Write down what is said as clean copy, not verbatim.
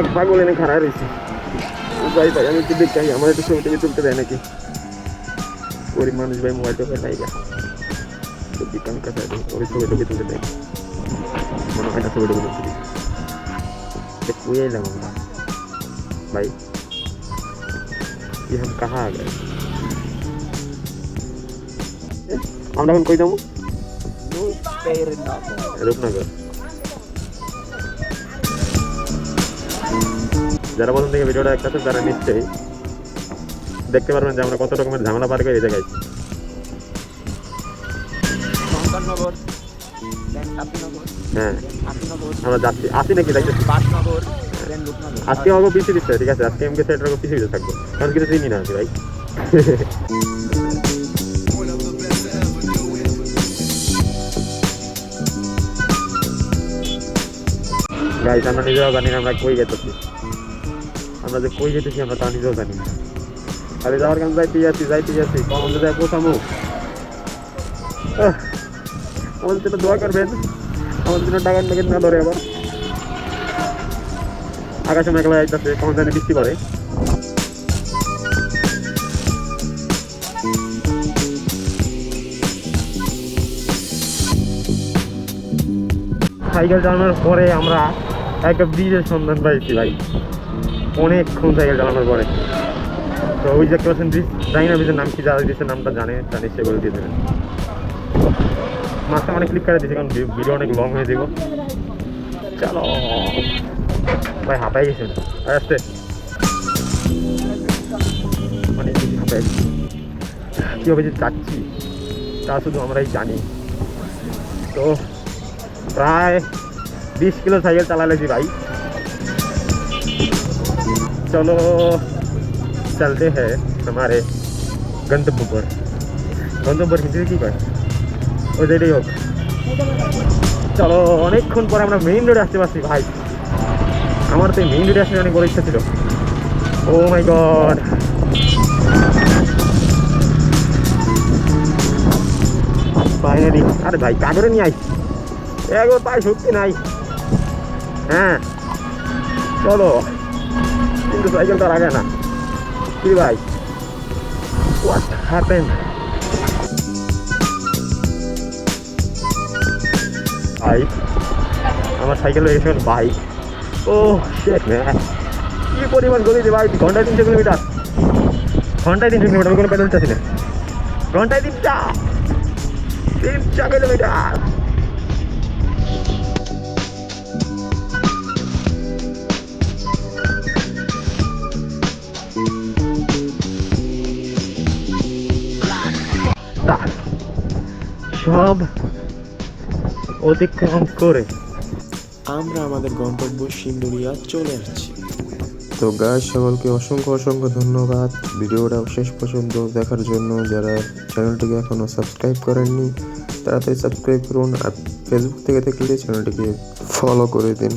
এক পাগল এনে খাড়া রয়েছে। ভাই ভাই আমি একটু দেখতে আমার একটু ছবি টবি তুলতে দেয় নাকি? গরিব মানুষ ভাই, মোবাইল টোবাইল নাই গা, বিকাম কাছে ওই ছবি টবি তুলতে দেয়, মনে হয় না ছবি টবি তুলতে दिख कुए एलाम আমরা भाई। ये हम कहाँ आ गए? আমরা এখন কই যাবো? রূপনগর। যারা প্রথম থেকে ভিডিওটা দেখতেছেন তারা নিশ্চয়ই দেখতে পারবেন যে আমরা কত রকমের ঝামেলা পার করে এই জায়গায়। হ্যাঁ আমরা যাচ্ছি, আসি নাকি যাইতেছি আজকে আমাকে পিছিয়ে দিচ্ছে। ঠিক আছে, আজকে এমকে সেটার পিছিয়ে দিতে থাকবো, কারণ কিছু চিনি না আমি ভাই। গাইস আমরা নিজেরাও জানি না আমরা কই যেতেছি, আমরা যে কই যেতেছি আমরা তা নিজেও জানি না। আরে যাওয়ার কারণ যাইতেই আছি কখন যায় পৌঁছামো। আমাদের জন্য দোয়া করবেন, আমাদের জন্য টাকা না ধরে আবার। আকাশে মেঘলা যাইতেছে, কখন জানি বৃষ্টি পড়ে। সাইকেল চালানোর পরে আমরা একটা ব্রিজের সন্ধান পাইছি ভাই, অনেকক্ষণ সাইকেল চালানোর পরে। তো ওই যে একটা ব্রিজ, জানি না ব্রিজের নাম কি, যারা ব্রিজের নামটা জানে তারা সে বলে দিয়ে দেবেন। মাঝখানে অনেক ক্লিক করে দিয়েছি কারণ ভিডিও অনেক লং হয়ে যাব। চলো ভাই, হাঁপাই গেছেন আসতে, অনেক বেশি হাঁপাই গেছি। কীভাবে যে যাচ্ছি তা শুধু আমরাই জানি। তো প্রায় 20 কিলো সাইকেল চালালেছি ভাই। चलो चलते हैं हमारे गंतव्य पर। गंतव्य हिंदी की कয় ওই যেটাই হোক। চলো অনেকক্ষণ পরে আমরা মেইন রোডে আসতে পারছি ভাই। আমার তো মেইন রোডে আসতে অনেক বড় ইচ্ছা ছিল। ও মাই গড, ফাইনালি। আরে ভাই কাগরে নিয়ে আই, একবার পায়ে শক্তি নাই। হ্যাঁ চলো, কিন্তু সাইকেলটা লাগে না কি ভাই? What happen? বাইক, আমার সাইকেল হয়ে গেছে বাইক। ও শেট ম্যান, কি পরিমাণ গতিতে ভাই! ঘন্টায় 300 কিলোমিটার, ঘন্টায় 300 কিলোমিটার। আমি কোনো পেডাল চাচ্ছি না, ঘন্টায় 300 কিলোমিটার। সব অতিক্রম করে আমরা আমাদের গন্তব্য সিন্দুরিয়া চলে আসছি। তো গাইস, সকলকে অসংখ্য ধন্যবাদ ভিডিওটা শেষ পর্যন্ত দেখার জন্য। যারা চ্যানেলটিকে এখনো সাবস্ক্রাইব করেননি তাড়াতাড়ি সাবস্ক্রাইব করুন, আর ফেসবুক থেকে দেখলে চ্যানেলটিকে ফলো করে দিন।